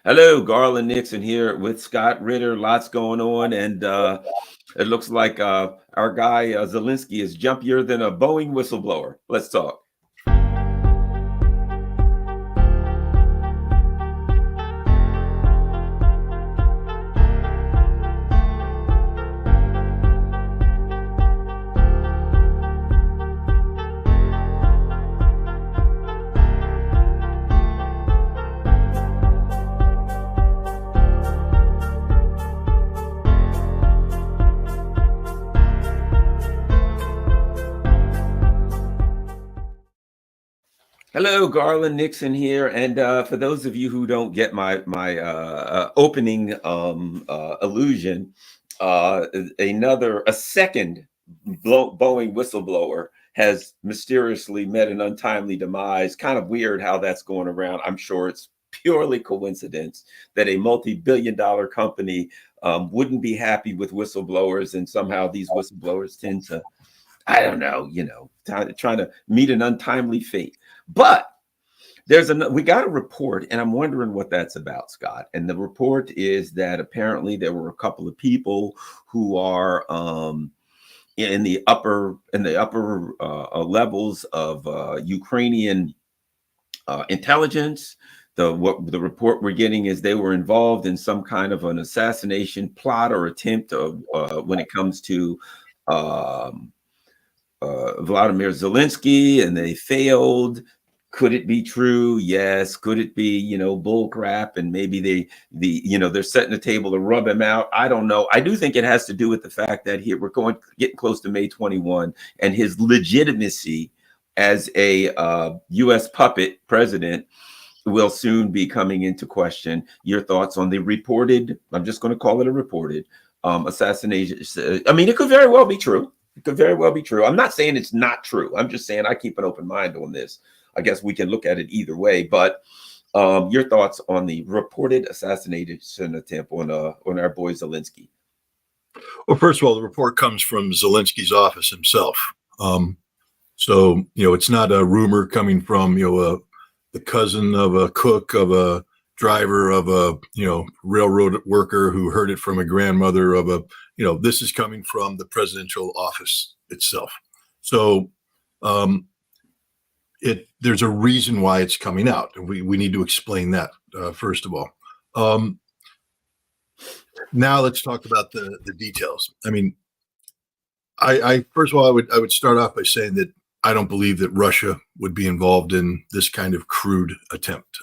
Hello, Garland Nixon here with Scott Ritter. Lots going on, and it looks like our guy Zelensky is jumpier than a Boeing whistleblower. Let's talk. Hello, Garland Nixon here, and for those of you who don't get my opening illusion, a second Boeing whistleblower has mysteriously met an untimely demise. Kind of weird how that's going around. I'm sure it's purely coincidence that a multi-billion-dollar company wouldn't be happy with whistleblowers, and somehow these whistleblowers tend to, I don't know, trying to meet an untimely fate. But we got a report, and I'm wondering what that's about, Scott. And the report is that apparently there were a couple of people who are in the upper levels of Ukrainian intelligence. What the report we're getting is they were involved in some kind of an assassination plot or attempt of when it comes to Vladimir Zelensky, and they failed. Could it be true? Yes. Could it be, bull crap? And maybe they're setting the table to rub him out. I don't know. I do think it has to do with the fact that here we're getting close to May 21, and his legitimacy as a U.S. puppet president will soon be coming into question. Your thoughts on the reported, I'm just going to call it a reported assassination. I mean, it could very well be true. It could very well be true. I'm not saying it's not true. I'm just saying I keep an open mind on this. I guess we can look at it either way. But your thoughts on the reported assassination attempt on our boy Zelensky? Well, first of all, the report comes from Zelensky's office himself. So it's not a rumor coming from the cousin of a cook, of a driver, of a railroad worker who heard it from a grandmother, of a this is coming from the presidential office itself. So there's a reason why it's coming out, and we need to explain that first of all. Now let's talk about the details. I mean, I first of all I would start off by saying that I don't believe that Russia would be involved in this kind of crude attempt.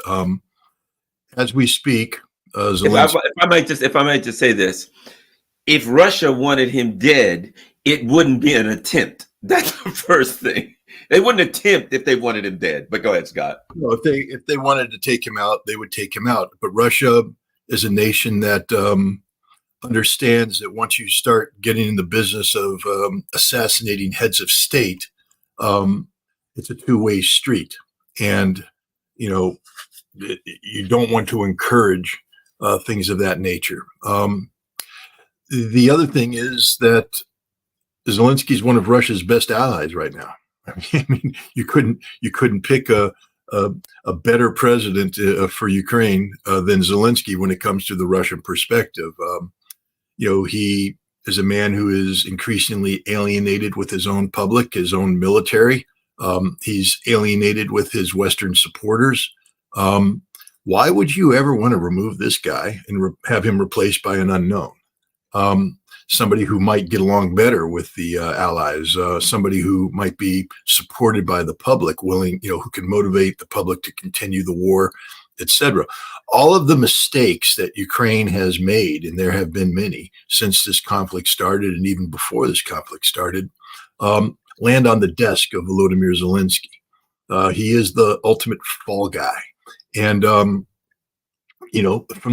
As we speak, if I might just say this, if Russia wanted him dead, it wouldn't be an attempt. That's the first thing. They wouldn't attempt if they wanted him dead. But go ahead, Scott. No, if they wanted to take him out, they would take him out. But Russia is a nation that understands that once you start getting in the business of assassinating heads of state, it's a two-way street, and you don't want to encourage things of that nature. The other thing is that Zelensky is one of Russia's best allies right now. I mean, you couldn't pick a better president for Ukraine than Zelensky when it comes to the Russian perspective. He is a man who is increasingly alienated with his own public, his own military. He's alienated with his Western supporters. Why would you ever want to remove this guy and have him replaced by an unknown? Somebody who might get along better with the allies, somebody who might be supported by the public, who can motivate the public to continue the war, etc. All of the mistakes that Ukraine has made, and there have been many since this conflict started and even before this conflict started, land on the desk of Volodymyr Zelensky. He is the ultimate fall guy. And, from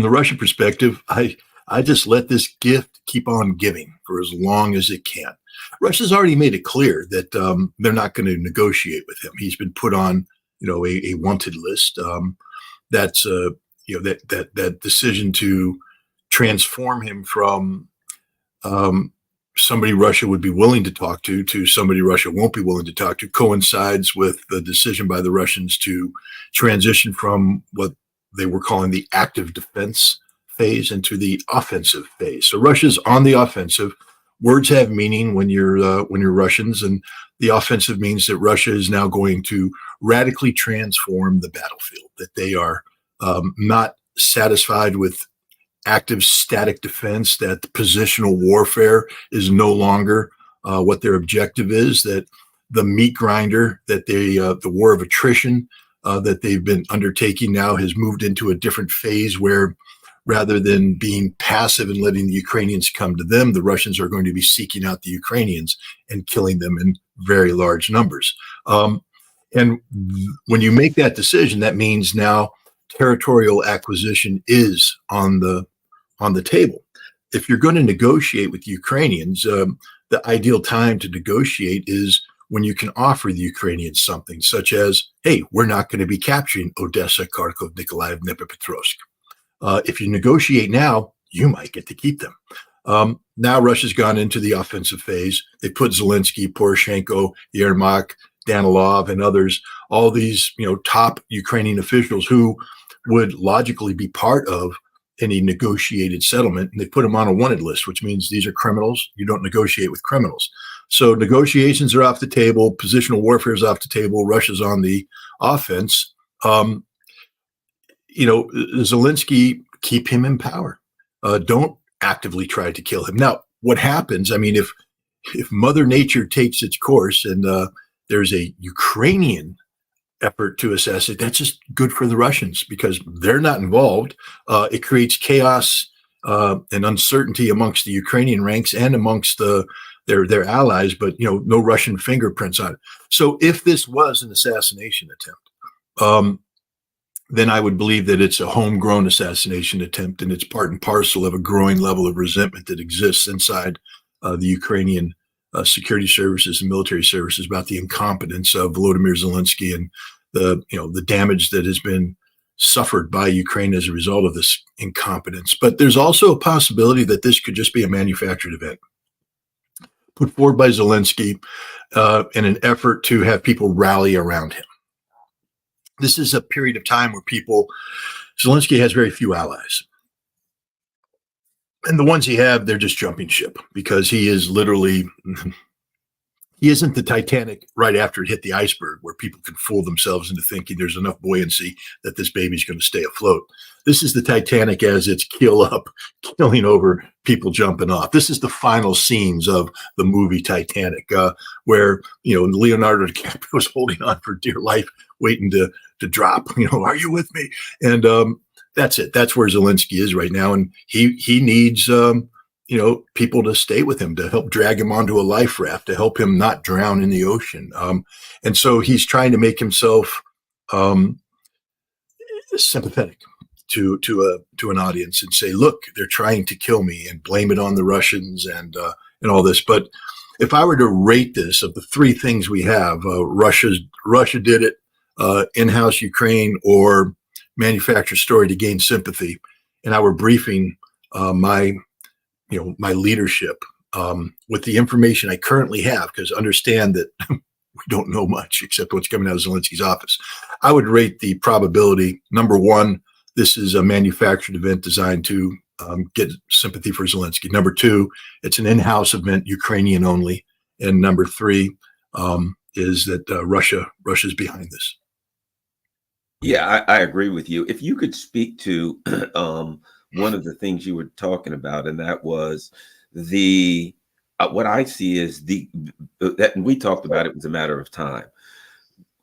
the Russian perspective, I just let this gift keep on giving for as long as it can. Russia's already made it clear that they're not going to negotiate with him. He's been put on, a wanted list. That's that decision to transform him from somebody Russia would be willing to talk to somebody Russia won't be willing to talk to coincides with the decision by the Russians to transition from what they were calling the active defense phase into the offensive phase. So Russia's on the offensive. Words have meaning when you're Russians, and the offensive means that Russia is now going to radically transform the battlefield. That they are not satisfied with active static defense. That positional warfare is no longer what their objective is. That the meat grinder, that the war of attrition that they've been undertaking now has moved into a different phase where rather than being passive and letting the Ukrainians come to them, the Russians are going to be seeking out the Ukrainians and killing them in very large numbers. And when you make that decision, that means now territorial acquisition is on the table. If you're going to negotiate with the Ukrainians, the ideal time to negotiate is when you can offer the Ukrainians something such as, hey, we're not going to be capturing Odessa, Kharkov, Nikolaev, Dnipropetrovsk. If you negotiate now, you might get to keep them. Now Russia's gone into the offensive phase. They put Zelensky, Poroshenko, Yermak, Danilov, and others, all these top Ukrainian officials who would logically be part of any negotiated settlement, and they put them on a wanted list, which means these are criminals. You don't negotiate with criminals. So negotiations are off the table. Positional warfare is off the table. Russia's on the offense. Zelensky, keep him in power. Don't actively try to kill him. Now, what happens? I mean, if Mother Nature takes its course and there's a Ukrainian effort to assassinate, that's just good for the Russians because they're not involved. It creates chaos and uncertainty amongst the Ukrainian ranks and amongst their allies, but no Russian fingerprints on it. So if this was an assassination attempt, then I would believe that it's a homegrown assassination attempt, and it's part and parcel of a growing level of resentment that exists inside the Ukrainian security services and military services about the incompetence of Volodymyr Zelensky and the damage that has been suffered by Ukraine as a result of this incompetence. But there's also a possibility that this could just be a manufactured event put forward by Zelensky in an effort to have people rally around him. This is a period of time where Zelensky has very few allies. And the ones he have, they're just jumping ship because he is literally, he isn't the Titanic right after it hit the iceberg where people can fool themselves into thinking there's enough buoyancy that this baby's going to stay afloat. This is the Titanic as it's keel up, killing over, people jumping off. This is the final scenes of the movie Titanic, where Leonardo DiCaprio was holding on for dear life, waiting to drop. Are you with me? And that's it. That's where Zelensky is right now, and he needs people to stay with him, to help drag him onto a life raft, to help him not drown in the ocean. And so he's trying to make himself sympathetic to an audience and say, look, they're trying to kill me, and blame it on the Russians and all this. But if I were to rate this of the three things we have, Russia did it, in-house Ukraine, or manufactured story to gain sympathy, and I were briefing my leadership with the information I currently have, because understand that we don't know much except what's coming out of Zelensky's office. I would rate the probability, number one, this is a manufactured event designed to get sympathy for Zelensky. Number two, it's an in-house event, Ukrainian only. And number three is that Russia's behind this. Yeah, I agree with you. If you could speak to one of the things you were talking about, and that was the what I see is that, and we talked about it was a matter of time,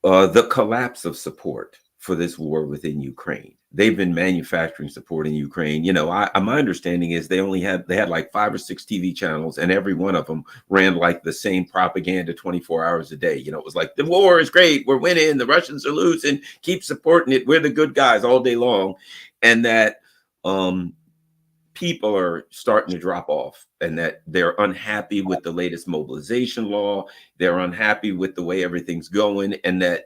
the collapse of support for this war within Ukraine. They've been manufacturing support in Ukraine. My understanding is they had like 5 or 6 TV channels, and every one of them ran like the same propaganda 24 hours a day. It was like, the war is great, we're winning, the Russians are losing, keep supporting it, we're the good guys all day long. And that people are starting to drop off, and that they're unhappy with the latest mobilization law. They're unhappy with the way everything's going, and that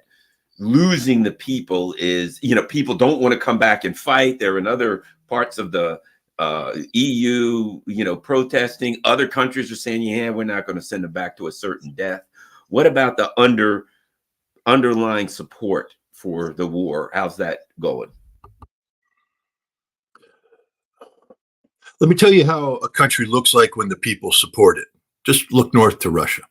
losing the people is, people don't want to come back and fight. They're in other parts of the EU, protesting. Other countries are saying, yeah, we're not going to send them back to a certain death. What about the underlying support for the war? How's that going? Let me tell you how a country looks like when the people support it. Just look north to Russia.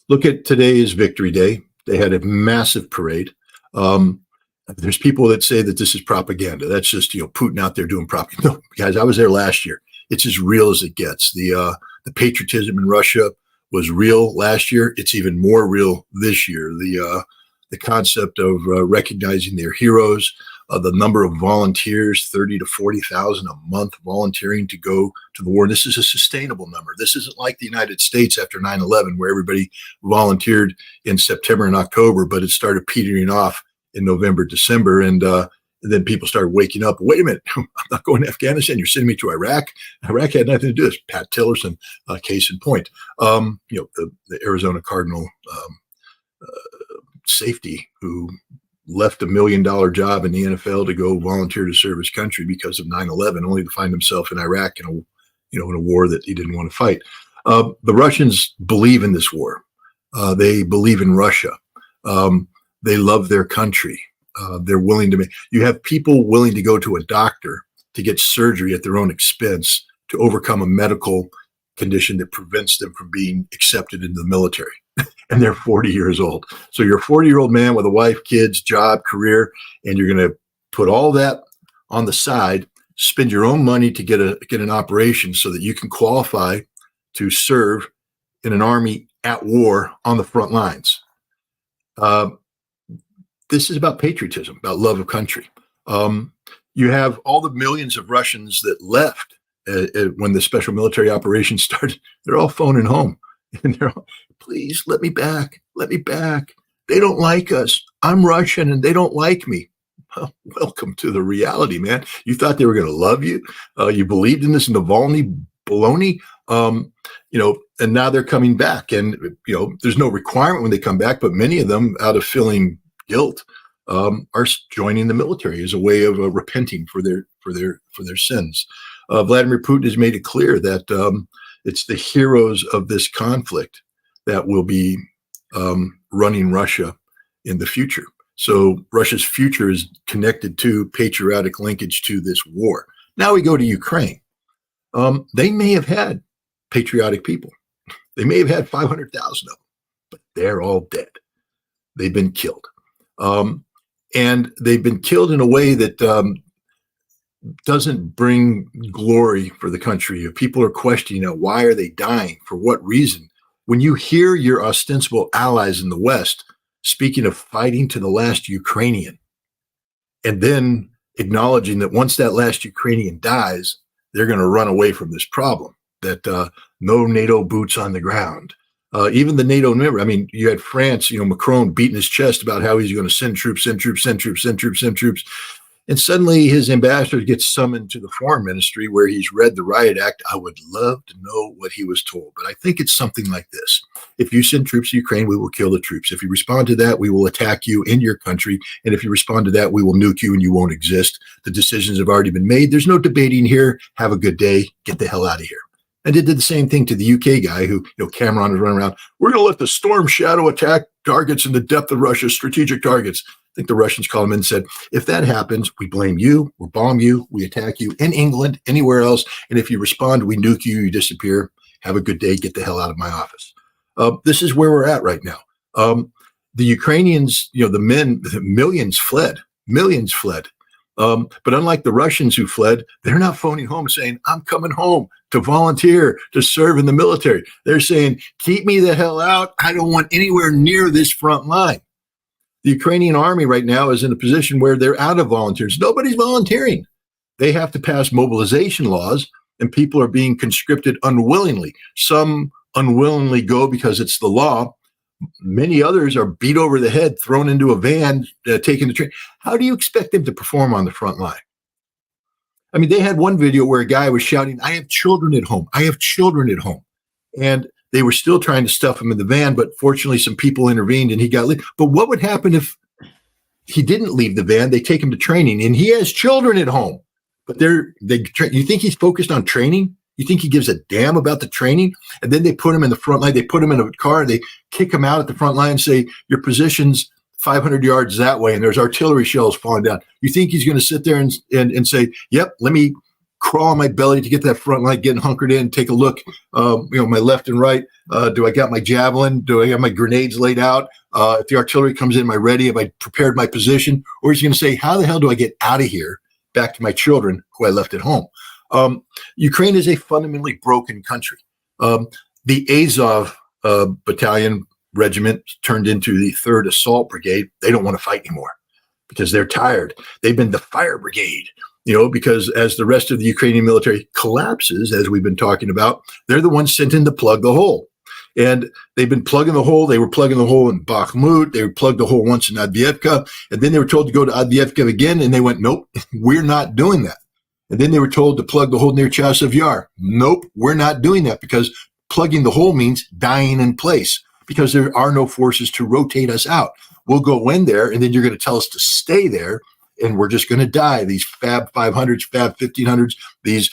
Look at today's Victory Day. They had a massive parade. There's people that say that this is propaganda. That's just, Putin out there doing propaganda. No, guys, I was there last year. It's as real as it gets. The patriotism in Russia was real last year. It's even more real this year. The concept of recognizing their heroes, the number of volunteers, 30 to 40,000 a month volunteering to go to the war. This is a sustainable number. This isn't like the United States after 9/11, where everybody volunteered in September and October, but it started petering off in November, December. And then people started waking up. Wait a minute, I'm not going to Afghanistan. You're sending me to Iraq. Iraq had nothing to do with this. Pat Tillerson, case in point. The Arizona Cardinal safety who left $1 million job in the NFL to go volunteer to serve his country because of 9/11, only to find himself in Iraq in a war that he didn't want to fight. The Russians believe in this war. They believe in Russia. They love their country. They're willing to you have people willing to go to a doctor to get surgery at their own expense to overcome a medical condition that prevents them from being accepted into the military. And they're 40 years old. So you're a 40-year-old man with a wife, kids, job, career, and you're going to put all that on the side, spend your own money to get an operation so that you can qualify to serve in an army at war on the front lines. This is about patriotism, about love of country. You have all the millions of Russians that left when the special military operation started. They're all phoning home. And they're all, please let me back. Let me back. They don't like us. I'm Russian and they don't like me. Well, welcome to the reality, man. You thought they were going to love you. You believed in this Navalny baloney. And now they're coming back. And, there's no requirement when they come back, but many of them, out of feeling guilt, are joining the military as a way of repenting for their sins. Vladimir Putin has made it clear that it's the heroes of this conflict that will be running Russia in the future. So Russia's future is connected to patriotic linkage to this war. Now we go to Ukraine. They may have had patriotic people. They may have had 500,000 of them, but they're all dead. They've been killed. And they've been killed in a way that doesn't bring glory for the country. People are questioning, why are they dying? For what reason? When you hear your ostensible allies in the West speaking of fighting to the last Ukrainian, and then acknowledging that once that last Ukrainian dies, they're going to run away from this problem, that no NATO boots on the ground. Even the NATO member, you had France, Macron beating his chest about how he's going to send troops. And suddenly his ambassador gets summoned to the foreign ministry where he's read the riot act. I would love to know what he was told, but I think it's something like this. If you send troops to Ukraine, we will kill the troops. If you respond to that, we will attack you in your country. And if you respond to that, we will nuke you and you won't exist. The decisions have already been made. There's no debating here. Have a good day. Get the hell out of here. And they did the same thing to the UK guy who, Cameron was running around. We're going to let the Storm Shadow attack targets in the depth of Russia's strategic targets. I think the Russians called him in and said, if that happens, we blame you, we bomb you, we attack you in England, anywhere else. And if you respond, we nuke you, you disappear. Have a good day. Get the hell out of my office. This is where we're at right now. The Ukrainians, the millions fled. But unlike the Russians who fled, they're not phoning home saying, I'm coming home to volunteer, to serve in the military. They're saying, keep me the hell out. I don't want anywhere near this front line. The Ukrainian army right now is in a position where they're out of volunteers. Nobody's volunteering. They have to pass mobilization laws, and people are being conscripted unwillingly. Some unwillingly go because it's the law. Many others are beat over the head, thrown into a van, taken to train. How do you expect them to perform on the front line? They had one video where a guy was shouting, I have children at home. I have children at home. And they were still trying to stuff him in the van, but fortunately some people intervened and he got leave. But what would happen if he didn't leave the van? They take him to training and he has children at home. But you think he's focused on training? You think he gives a damn about the training? And then they put him in the front line. They put him in a car. They kick him out at the front line and say, your position's 500 yards that way, and there's artillery shells falling down. You think he's going to sit there and say, yep, let me crawl on my belly to get that front line, getting hunkered in, take a look, my left and right. Do I got my javelin? Do I have my grenades laid out? If the artillery comes in, am I ready? Have I prepared my position? Or is he going to say, how the hell do I get out of here back to my children who I left at home? Ukraine is a fundamentally broken country. The Azov battalion regiment turned into the 3rd Assault Brigade. They don't want to fight anymore because they're tired. They've been the fire brigade, because as the rest of the Ukrainian military collapses, as we've been talking about, they're the ones sent in to plug the hole. And they've been plugging the hole. They were plugging the hole in Bakhmut. They plugged the hole once in Adviivka. And then they were told to go to Adviivka again. And they went, nope, we're not doing that. And then they were told to plug the hole near Chasiv Yar. Nope, we're not doing that, because plugging the hole means dying in place, because there are no forces to rotate us out. We'll go in there, and then you're going to tell us to stay there, and we're just going to die. These Fab 500s, Fab 1500s, these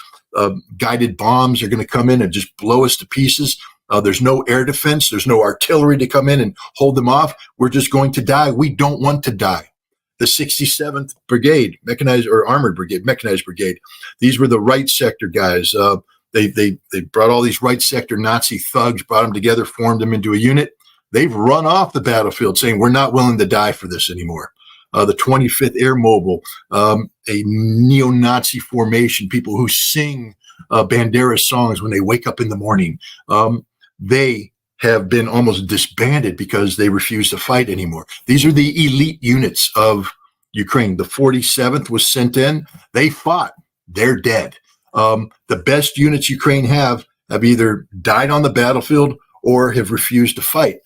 guided bombs are going to come in and just blow us to pieces. There's no air defense. There's no artillery to come in and hold them off. We're just going to die. We don't want to die. The 67th Brigade, mechanized or armored brigade, mechanized brigade. These were the right sector guys. They brought all these right sector Nazi thugs, brought them together, formed them into a unit. They've run off the battlefield saying, we're not willing to die for this anymore. The 25th Air Mobile, a neo-Nazi formation, people who sing Bandera songs when they wake up in the morning. They have been almost disbanded because they refuse to fight anymore. These are the elite units of Ukraine. The 47th was sent in. They fought. They're dead. The best units Ukraine have either died on the battlefield or have refused to fight.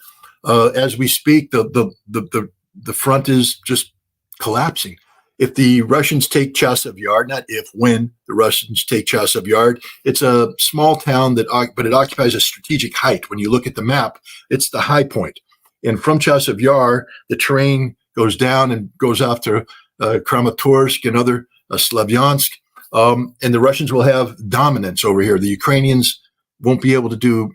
As we speak, the front is just collapsing. If the Russians take Chasiv Yar, not if, when the Russians take Chasiv Yar, it's a small town but it occupies a strategic height. When you look at the map, it's the high point. And from Chasiv Yar, the terrain goes down and goes off to Kramatorsk and other Slavyansk. And the Russians will have dominance over here. The Ukrainians won't be able to do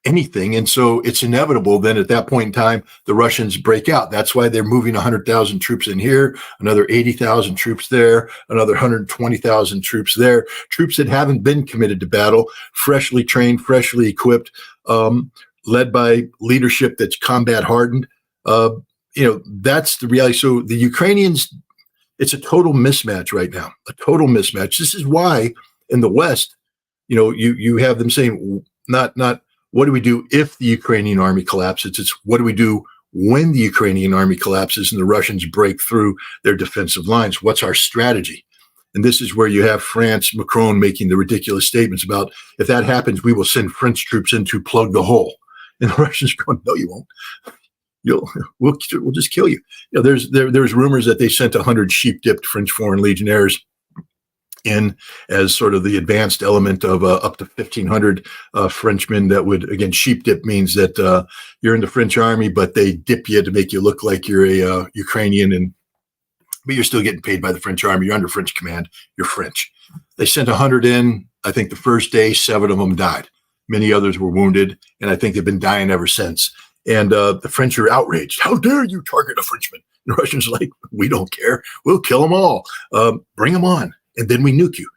anything. And so it's inevitable then at that point in time, the Russians break out. That's why they're moving 100,000 troops in here, another 80,000 troops there, another 120,000 troops there, troops that haven't been committed to battle, freshly trained, freshly equipped, led by leadership that's combat hardened. That's the reality. So the Ukrainians, it's a total mismatch right now, a total mismatch. This is why in the West, you have them saying, not what do we do if the Ukrainian army collapses? It's what do we do when the Ukrainian army collapses and the Russians break through their defensive lines? What's our strategy? And this is where you have France, Macron making the ridiculous statements about, if that happens, we will send French troops in to plug the hole. And the Russians are going, no, you won't. We'll just kill you. There's rumors that they sent 100 sheep-dipped French foreign legionnaires in as sort of the advanced element of up to 1,500 Frenchmen that would, again, sheep dip means that you're in the French army, but they dip you to make you look like you're a Ukrainian, but you're still getting paid by the French army. You're under French command. You're French. They sent 100 in. I think the first day, 7 of them died. Many others were wounded, and I think they've been dying ever since. And the French are outraged. How dare you target a Frenchman? And the Russians are like, we don't care. We'll kill them all. Bring them on. And then we nuke you.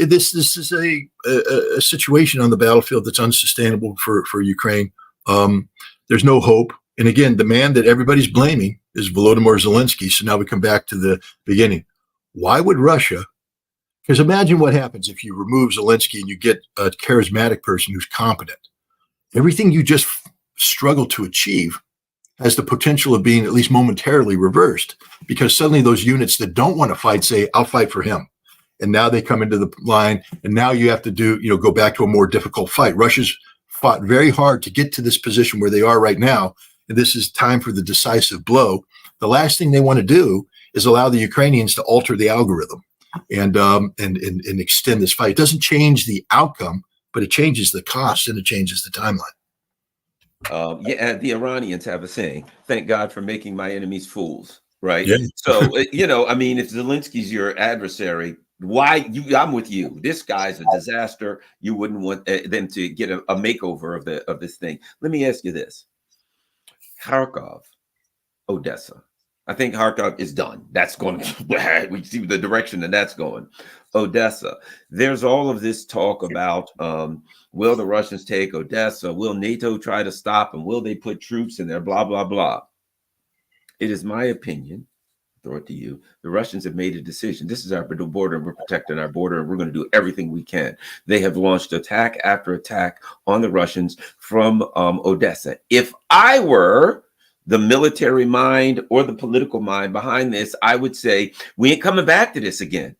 This is a situation on the battlefield that's unsustainable for Ukraine. There's no hope. And again, the man that everybody's blaming is Volodymyr Zelensky. So now we come back to the beginning. Why would Russia? Because imagine what happens if you remove Zelensky and you get a charismatic person who's competent. Everything you just struggled to achieve has the potential of being at least momentarily reversed, because suddenly those units that don't want to fight say, I'll fight for him. And now they come into the line, and now you have to go back to a more difficult fight. Russia's fought very hard to get to this position where they are right now, and this is time for the decisive blow. The last thing they want to do is allow the Ukrainians to alter the algorithm and extend this fight. It doesn't change the outcome, but it changes the cost and it changes the timeline. The Iranians have a saying, thank God for making my enemies fools, right? Yeah. So, if Zelensky's your adversary, I'm with you. This guy's a disaster. You wouldn't want them to get a makeover of this thing. Let me ask you this. Kharkov, Odessa. I think Kharkov is done. That's going to, we see the direction that that's going. Odessa. There's all of this talk about, will the Russians take Odessa? Will NATO try to stop them? Will they put troops in there? Blah, blah, blah. It is my opinion, throw it to you. The Russians have made a decision. This is our border. We're protecting our border, and we're going to do everything we can. They have launched attack after attack on the Russians from Odessa. If I were the military mind or the political mind behind this, I would say we ain't coming back to this again.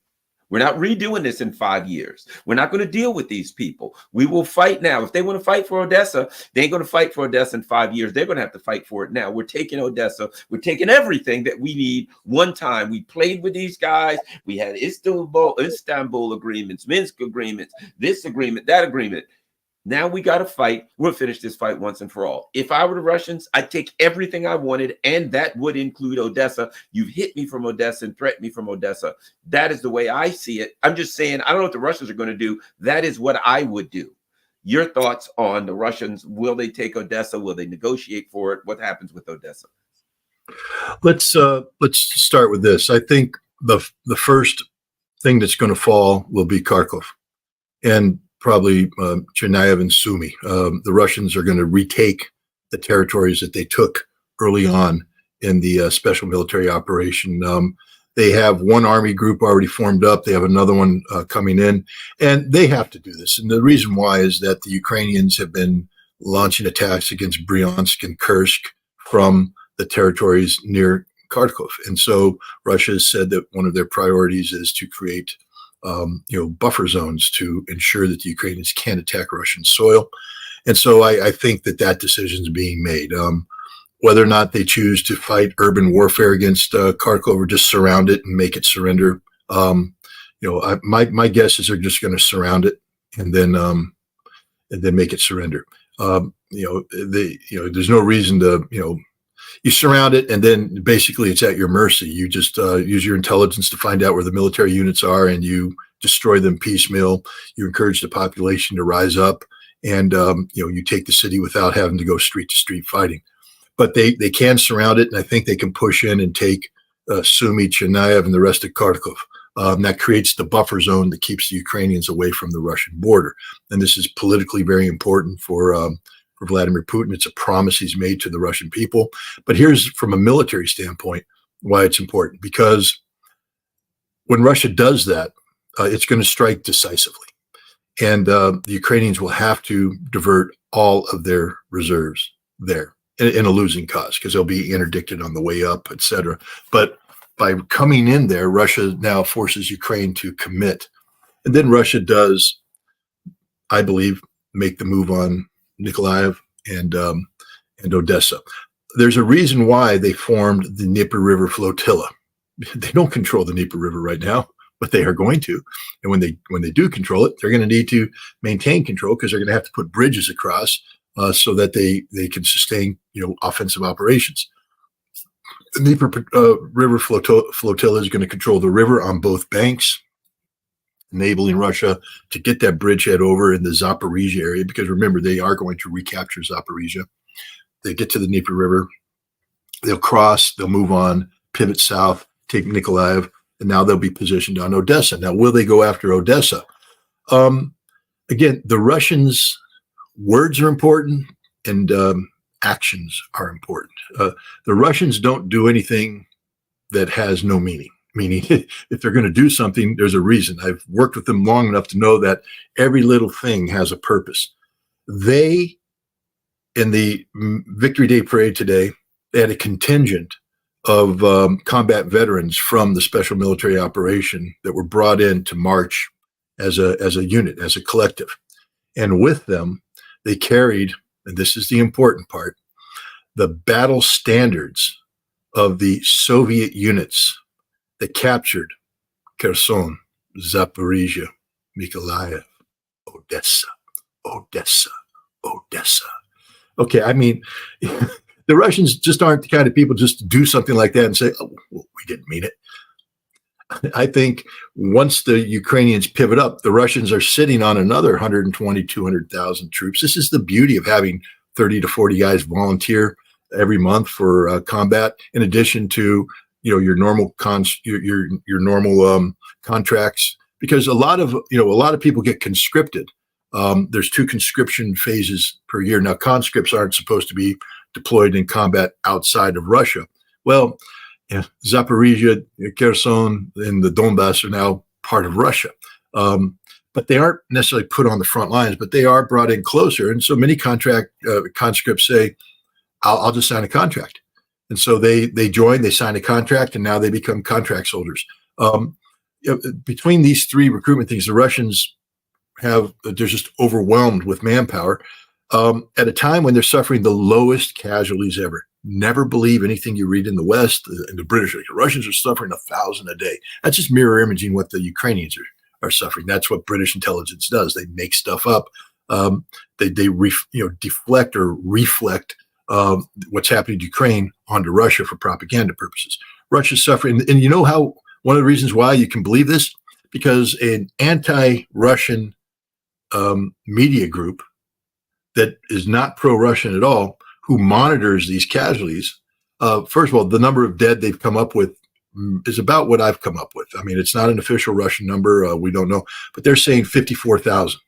We're not redoing this in 5 years. We're not going to deal with these people. We will fight now. If they want to fight for Odessa, they ain't going to fight for Odessa in 5 years. They're going to have to fight for it now. We're taking Odessa. We're taking everything that we need one time. We played with these guys. We had Istanbul agreements, Minsk agreements, this agreement, that agreement. Now we got to fight. We'll finish this fight once and for all. If I were the Russians, I'd take everything I wanted, and that would include Odessa. You've hit me from Odessa and threatened me from Odessa. That is the way I see it. I'm just saying, I don't know what the Russians are going to do. That is what I would do. Your thoughts on the Russians? Will they take Odessa? Will they negotiate for it? What happens with Odessa? Let's start with this. I think the first thing that's going to fall will be Kharkov, and probably Chernihiv and Sumy. The Russians are going to retake the territories that they took early on in the special military operation. They have one army group already formed up. They have another one coming in, and they have to do this. And the reason why is that the Ukrainians have been launching attacks against Bryansk and Kursk from the territories near Kharkov. And so Russia has said that one of their priorities is to create buffer zones to ensure that the Ukrainians can't attack Russian soil. And so I think that decision is being made. Whether or not they choose to fight urban warfare against Kharkov or just surround it and make it surrender, my guess is they're just going to surround it and then make it surrender. There's no reason to you surround it, and then basically it's at your mercy. You just use your intelligence to find out where the military units are, and you destroy them piecemeal. You encourage the population to rise up, and you take the city without having to go street to street fighting. But they can surround it, and I think they can push in and take Sumy, Chernihiv, and the rest of Kharkov. That creates the buffer zone that keeps the Ukrainians away from the Russian border. And this is politically very important for Vladimir Putin. It's a promise he's made to the Russian people. But here's, from a military standpoint, why it's important. Because when Russia does that, it's going to strike decisively. And the Ukrainians will have to divert all of their reserves there in a losing cause, because they'll be interdicted on the way up, et cetera. But by coming in there, Russia now forces Ukraine to commit. And then Russia does, I believe, make the move on Nikolaev and Odessa. There's a reason why they formed the Dnieper River Flotilla. They don't control the Dnieper River right now, but they are going to. And when they do control it, they're going to need to maintain control, because they're going to have to put bridges across so that they can sustain offensive operations. The Dnieper River Flotilla is going to control the river on both banks, enabling Russia to get that bridgehead over in the Zaporizhia area, because remember, they are going to recapture Zaporizhia. They get to the Dnieper River, they'll cross, they'll move on, pivot south, take Nikolaev, and now they'll be positioned on Odessa. Now, will they go after Odessa? Again, the Russians' words are important, and actions are important. The Russians don't do anything that has no meaning. Meaning, if they're going to do something, there's a reason. I've worked with them long enough to know that every little thing has a purpose. They, in the Victory Day parade today, they had a contingent of combat veterans from the special military operation that were brought in to march as a unit, as a collective. And with them, they carried, and this is the important part, the battle standards of the Soviet units that captured Kherson, Zaporizhia, Mykolaiv, Odessa, Odessa, Odessa. Okay, I mean, the Russians just aren't the kind of people just to do something like that and say, oh, well, we didn't mean it. I think once the Ukrainians pivot up, the Russians are sitting on another 120, 200,000 troops. This is the beauty of having 30 to 40 guys volunteer every month for combat, in addition to your normal your normal contracts, because a lot of people get conscripted. There's 2 conscription phases per year. Now, conscripts aren't supposed to be deployed in combat outside of Russia. Well, Zaporizhia, Kherson, and the Donbass are now part of Russia. But they aren't necessarily put on the front lines, but they are brought in closer. And so many conscripts say, I'll just sign a contract. And so they join, they sign a contract, and now they become contract soldiers. Between these 3 recruitment things, the Russians they're just overwhelmed with manpower at a time when they're suffering the lowest casualties ever. Never believe anything you read in the West. And the British, the Russians are suffering 1,000 a day. That's just mirror imaging what the Ukrainians are suffering. That's what British intelligence does. They make stuff up. They deflect or reflect what's happening to Ukraine onto Russia for propaganda purposes. Russia's suffering, and you know how one of the reasons why you can believe this, because an anti-Russian media group that is not pro-Russian at all, who monitors these casualties. First of all, the number of dead they've come up with is about what I've come up with. I mean, it's not an official Russian number. We don't know, but they're saying 54,000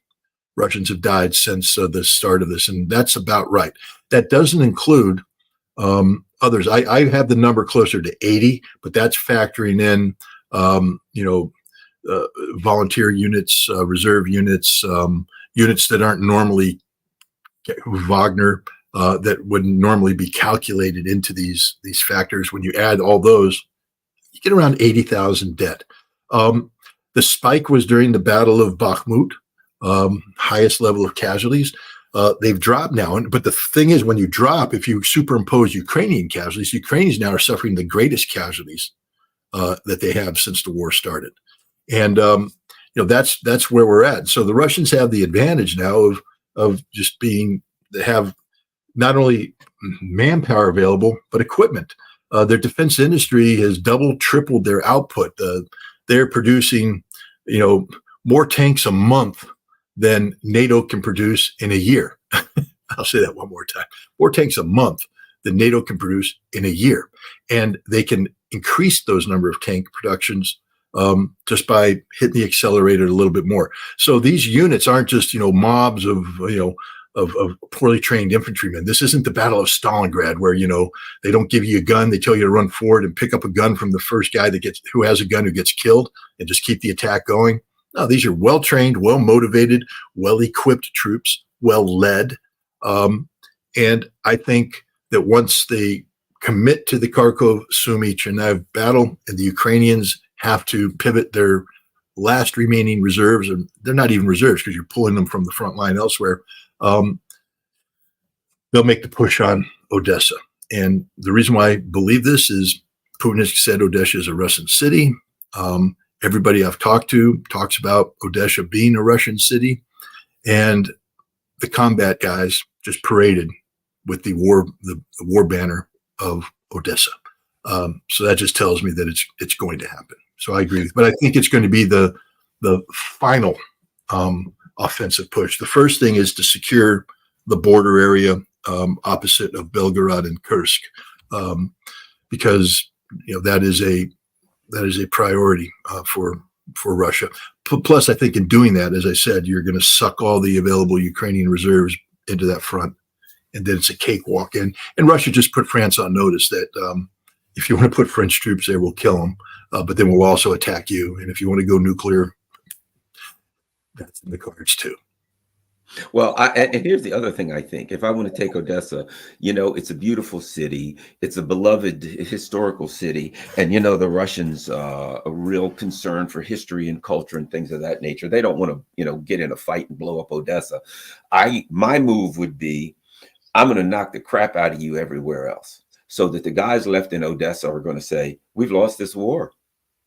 Russians have died since the start of this, and that's about right. That doesn't include others. I have the number closer to 80, but that's factoring in, volunteer units, reserve units, units that aren't normally Wagner, that wouldn't normally be calculated into these factors. When you add all those, you get around 80,000 dead. The spike was during the Battle of Bakhmut, highest level of casualties. They've dropped now. But the thing is, when you drop, if you superimpose Ukrainian casualties, Ukrainians now are suffering the greatest casualties that they have since the war started. And, that's where we're at. So the Russians have the advantage now of just they have not only manpower available, but equipment. Their defense industry has doubled, tripled their output. They're producing, more tanks a month than NATO can produce in a year. I'll say that one more time. More tanks a month than NATO can produce in a year. And they can increase those number of tank productions just by hitting the accelerator a little bit more. So these units aren't just, mobs of poorly trained infantrymen. This isn't the Battle of Stalingrad where, they don't give you a gun. They tell you to run forward and pick up a gun from the first guy who has a gun who gets killed and just keep the attack going. No, these are well-trained, well-motivated, well-equipped troops, well-led. And I think that once they commit to the Kharkov-Sumy-Chernihiv battle and the Ukrainians have to pivot their last remaining reserves, and they're not even reserves because you're pulling them from the front line elsewhere, they'll make the push on Odessa. And the reason why I believe this is Putin has said Odessa is a Russian city. Everybody I've talked to talks about Odessa being a Russian city, and the combat guys just paraded with the war banner of Odessa. So that just tells me that it's going to happen. So I agree, but I think it's going to be the final offensive push. The first thing is to secure the border area opposite of Belgorod and Kursk, because that is a priority for Russia. Plus, I think in doing that, as I said, you're going to suck all the available Ukrainian reserves into that front, and then it's a cakewalk. And Russia just put France on notice that if you want to put French troops there, we'll kill them, but then we'll also attack you. And if you want to go nuclear, that's in the cards too. Well, and here's the other thing I think. If I want to take Odessa, it's a beautiful city. It's a beloved historical city. And, the Russians are a real concern for history and culture and things of that nature. They don't want to, get in a fight and blow up Odessa. My move would be, I'm going to knock the crap out of you everywhere else, so that the guys left in Odessa are going to say, we've lost this war.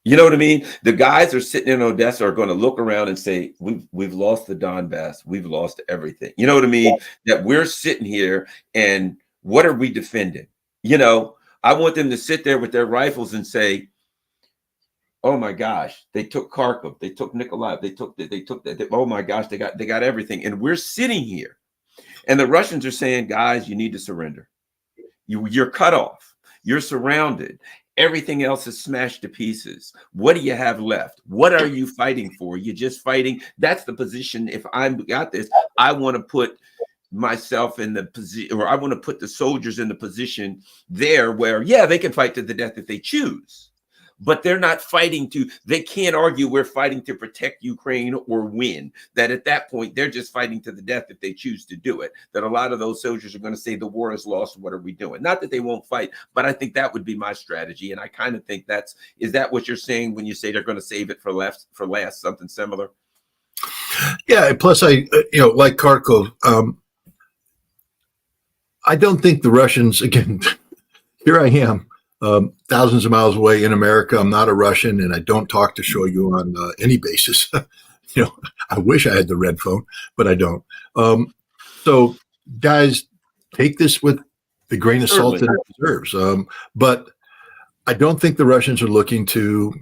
You know what I mean? The guys are sitting in Odessa are going to look around and say, we've lost the Donbass. We've lost everything. You know what I mean? That we're sitting here and what are we defending? I want them to sit there with their rifles and say, oh my gosh, they took Kharkov, they took Nikolaev, they took oh my gosh, they got everything. And we're sitting here and the Russians are saying, guys, you need to surrender. You're cut off. You're surrounded. Everything else is smashed to pieces. What do you have left? What are you fighting for? You're just fighting. That's the position. If I've got this, I want to put myself in the position, or I want to put the soldiers in the position there where, yeah, they can fight to the death if they choose. But they're not fighting to, they can't argue we're fighting to protect Ukraine or win. That at that point, they're just fighting to the death if they choose to do it. That a lot of those soldiers are going to say the war is lost. What are we doing? Not that they won't fight, but I think that would be my strategy. And I kind of think is that what you're saying when you say they're going to save it for last, something similar? Yeah. Plus, like Kharkov, I don't think the Russians, again, here I am, thousands of miles away in America. I'm not a Russian, and I don't talk to Shoigu on any basis. I wish I had the red phone, but I don't. So, guys, take this with the grain of salt that it deserves. But I don't think the Russians are looking to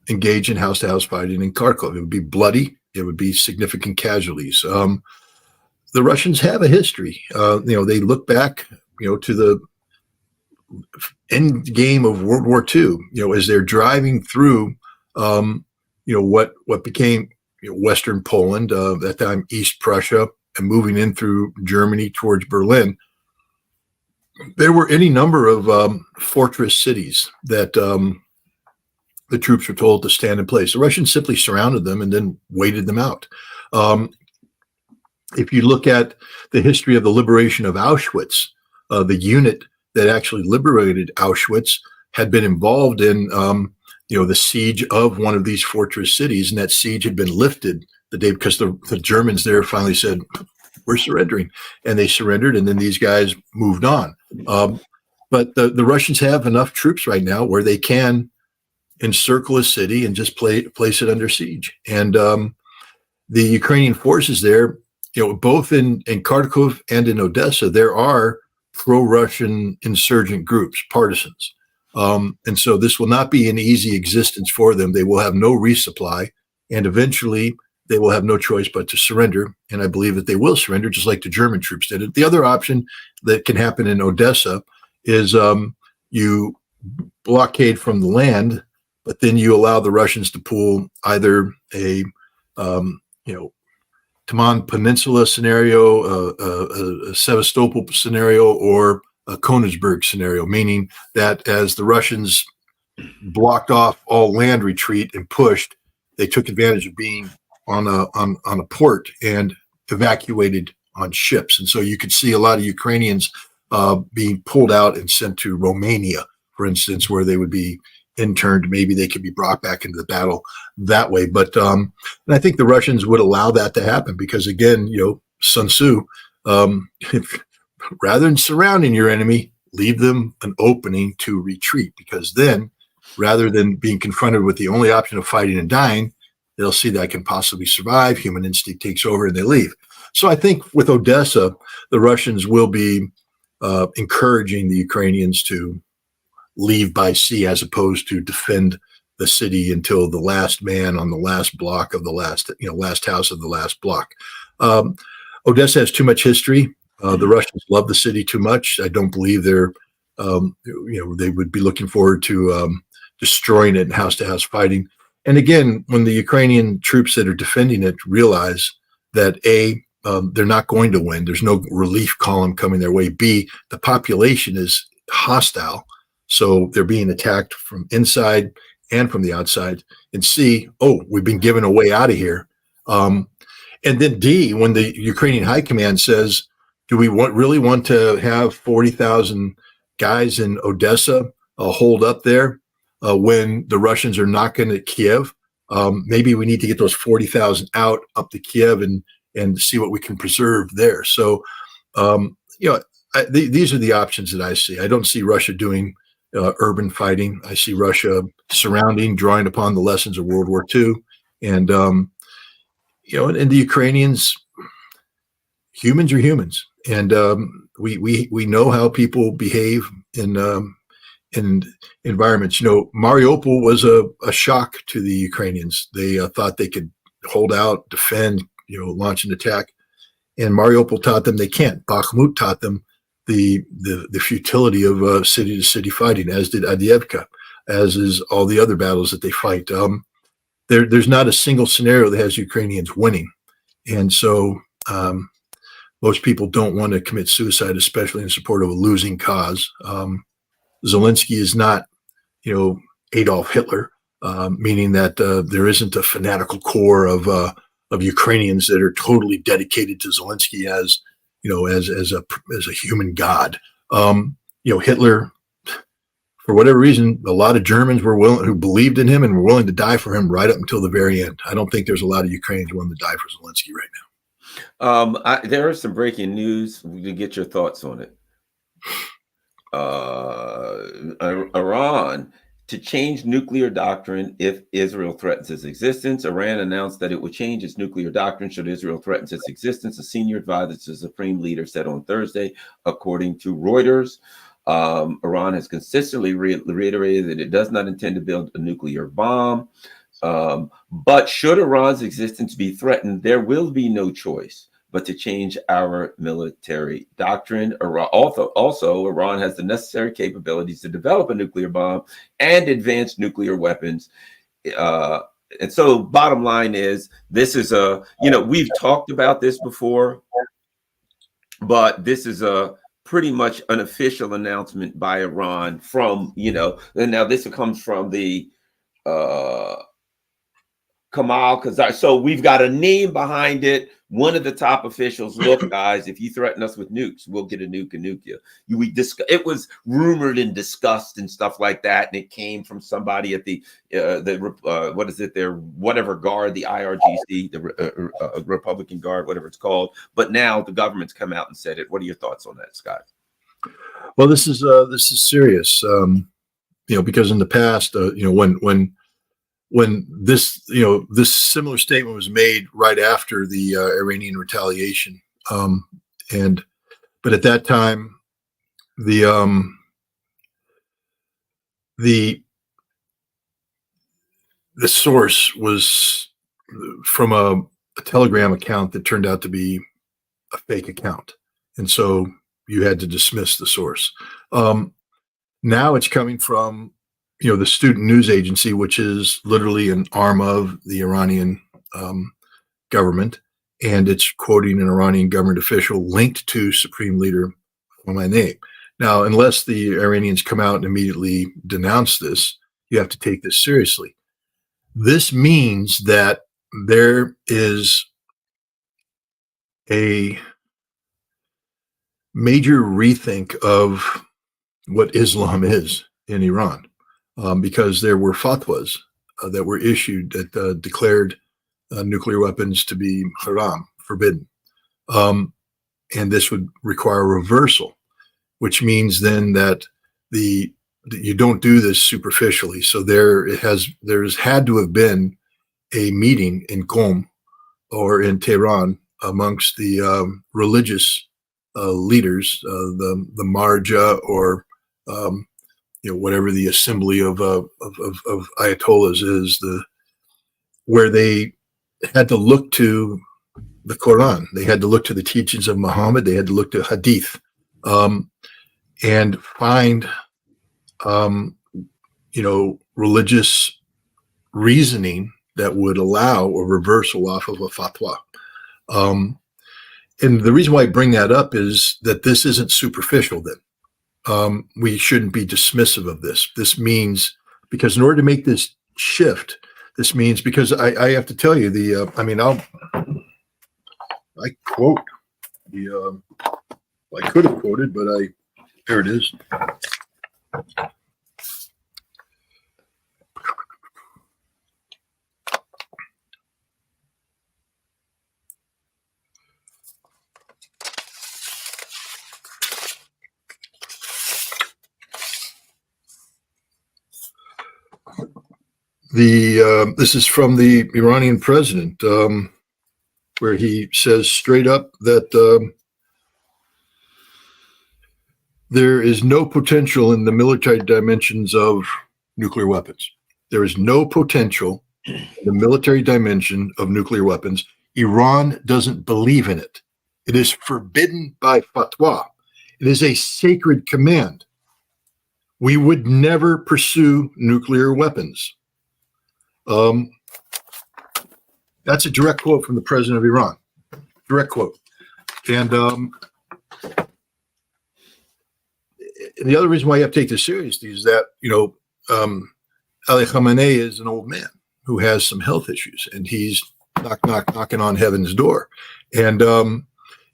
engage in house-to-house fighting in Kharkov. It would be bloody. It would be significant casualties. The Russians have a history. They look back, to the end game of World War II, as they're driving through, what became Western Poland, at that time East Prussia, and moving in through Germany towards Berlin. There were any number of fortress cities that the troops were told to stand in place. The Russians simply surrounded them and then waited them out. If you look at the history of the liberation of Auschwitz, the unit that actually liberated Auschwitz had been involved in, the siege of one of these fortress cities, and that siege had been lifted the day because the Germans there finally said, "We're surrendering," and they surrendered, and then these guys moved on. But the Russians have enough troops right now where they can encircle a city and just place it under siege. And the Ukrainian forces there, both in Kharkov and in Odessa, there are pro-Russian insurgent groups, partisans. And so this will not be an easy existence for them. They will have no resupply, and eventually they will have no choice but to surrender. And I believe that they will surrender, just like the German troops did. The other option that can happen in Odessa is you blockade from the land, but then you allow the Russians to pull either a Taman Peninsula scenario, a Sevastopol scenario, or a Königsberg scenario, meaning that as the Russians blocked off all land retreat and pushed, they took advantage of being on a port and evacuated on ships. And so you could see a lot of Ukrainians being pulled out and sent to Romania, for instance, where they would be interned. Maybe they could be brought back into the battle that way. But and I think the Russians would allow that to happen because, again, Sun Tzu, rather than surrounding your enemy, leave them an opening to retreat, because then, rather than being confronted with the only option of fighting and dying, they'll see that I can possibly survive. Human instinct takes over and they leave. So I think with Odessa, the Russians will be encouraging the Ukrainians to leave by sea as opposed to defend the city until the last man on the last block of the last house of the last block. Odessa has too much history. The Russians love the city too much. I don't believe they would be looking forward to destroying it in house-to-house fighting. And again, when the Ukrainian troops that are defending it realize that they're not going to win, there's no relief column coming their way. B, the population is hostile, so they're being attacked from inside and from the outside. And C, we've been given a way out of here. And then D, when the Ukrainian high command says, do we really want to have 40,000 guys in Odessa hold up there when the Russians are knocking at Kiev? Maybe we need to get those 40,000 out up to Kiev and see what we can preserve there. So, these are the options that I see. I don't see Russia doing urban fighting. I see Russia surrounding, drawing upon the lessons of World War II, and and the Ukrainians. Humans are humans, and we know how people behave in environments. Mariupol was a shock to the Ukrainians. They thought they could hold out, defend, launch an attack, and Mariupol taught them they can't. Bakhmut taught them the futility of city to city fighting, as did Adievka, as is all the other battles that they fight. There's not a single scenario that has Ukrainians winning, and so most people don't want to commit suicide, especially in support of a losing cause. Zelensky is not, Adolf Hitler, meaning that there isn't a fanatical core of Ukrainians that are totally dedicated to Zelensky as a human god. Hitler, for whatever reason, a lot of Germans who believed in him and were willing to die for him right up until the very end. I don't think there's a lot of Ukrainians willing to die for Zelensky right now. There is some breaking news. We can get your thoughts on it. Iran to change nuclear doctrine if Israel threatens its existence. Iran announced that it would change its nuclear doctrine should Israel threaten its existence. A senior advisor to the supreme leader said on Thursday, according to Reuters. Iran has consistently reiterated that it does not intend to build a nuclear bomb. But should Iran's existence be threatened, there will be no choice but to change our military doctrine. Also, Iran has the necessary capabilities to develop a nuclear bomb and advanced nuclear weapons. And so bottom line is, this is we've talked about this before, but this is pretty much an official announcement by Iran from, and now this comes from the Kamal Khazar. So we've got a name behind it. One of the top officials, look, guys, if you threaten us with nukes, we'll get a nuke and nuke you. It was rumored and discussed and stuff like that, and it came from somebody at the what is it? Their whatever guard, the IRGC, the Republican Guard, whatever it's called. But now the government's come out and said it. What are your thoughts on that, Scott? Well, this is serious. Because in the past, when this similar statement was made right after the Iranian retaliation, but at that time the source was from a Telegram account that turned out to be a fake account, and so you had to dismiss the source. Now it's coming from the Student News Agency, which is literally an arm of the Iranian government, and it's quoting an Iranian government official linked to Supreme Leader Khamenei. Now, unless the Iranians come out and immediately denounce this, you have to take this seriously. This means that there is a major rethink of what Islam is in Iran. Because there were fatwas that were issued that declared nuclear weapons to be haram, forbidden. And this would require a reversal, which means then that you don't do this superficially. So there's had to have been a meeting in Qom or in Tehran amongst the religious leaders, the Marja or whatever the assembly of Ayatollahs is, where they had to look to the Quran, they had to look to the teachings of Muhammad, they had to look to Hadith, and find, religious reasoning that would allow a reversal off of a fatwa. And the reason why I bring that up is that this isn't superficial then. We shouldn't be dismissive of this. This means, because in order to make this shift, this means, because I have to tell you I quote the, I could have quoted, but here it is. This is from the Iranian president, where he says straight up that there is no potential in the military dimensions of nuclear weapons. There is no potential in the military dimension of nuclear weapons. Iran doesn't believe in it. It is forbidden by fatwa. It is a sacred command. We would never pursue nuclear weapons. That's a direct quote from the president of Iran. Direct quote. And the other reason why you have to take this seriously is that, Ali Khamenei is an old man who has some health issues, and he's knocking on heaven's door. And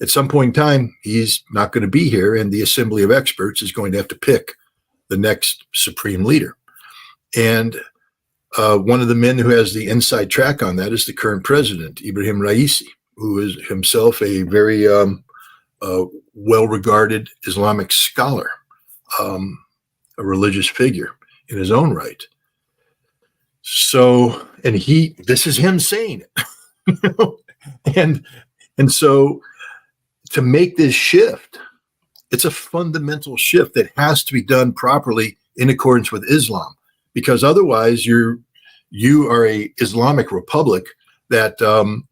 at some point in time, he's not going to be here, and the Assembly of Experts is going to have to pick the next supreme leader. And one of the men who has the inside track on that is the current president, Ibrahim Raisi, who is himself a very well-regarded Islamic scholar, a religious figure in his own right. So, and this is him saying it, and so to make this shift, it's a fundamental shift that has to be done properly in accordance with Islam, because otherwise you are a Islamic republic that the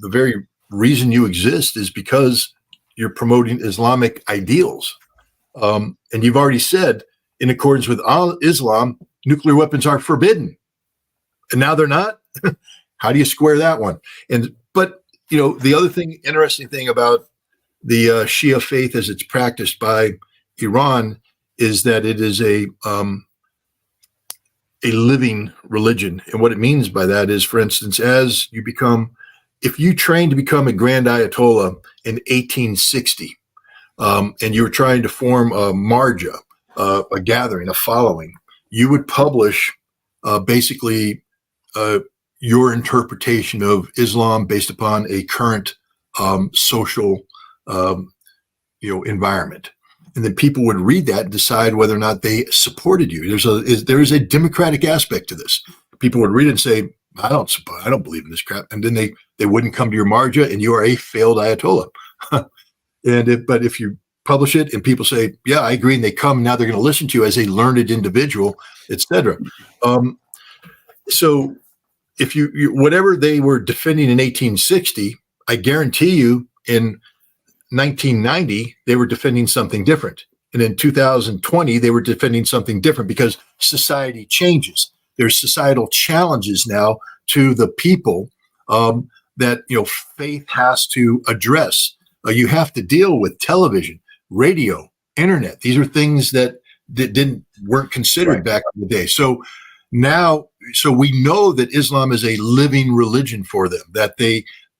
very reason you exist is because you're promoting Islamic ideals, and you've already said in accordance with Islam, nuclear weapons are forbidden, and now they're not. How do you square that one? But the other interesting thing about the Shia faith as it's practiced by Iran is that it is a living religion. And what it means by that is, for instance, if you train to become a grand Ayatollah in 1860, and you were trying to form a marja, a gathering, a following, you would publish basically your interpretation of Islam based upon a current social environment. And then people would read that and decide whether or not they supported you. There is a democratic aspect to this. People would read it and say, I don't believe in this crap. And then they wouldn't come to your marja, and you are a failed Ayatollah. But if you publish it and people say, yeah, I agree, and they come, now they're going to listen to you as a learned individual, etc. So if you whatever they were defending in 1860, I guarantee you in 1990, they were defending something different. And in 2020, they were defending something different, because society changes. There's societal challenges now to the people that faith has to address. You have to deal with television, radio, internet. These are things that weren't considered back in the day. So now, we know that Islam is a living religion for them, that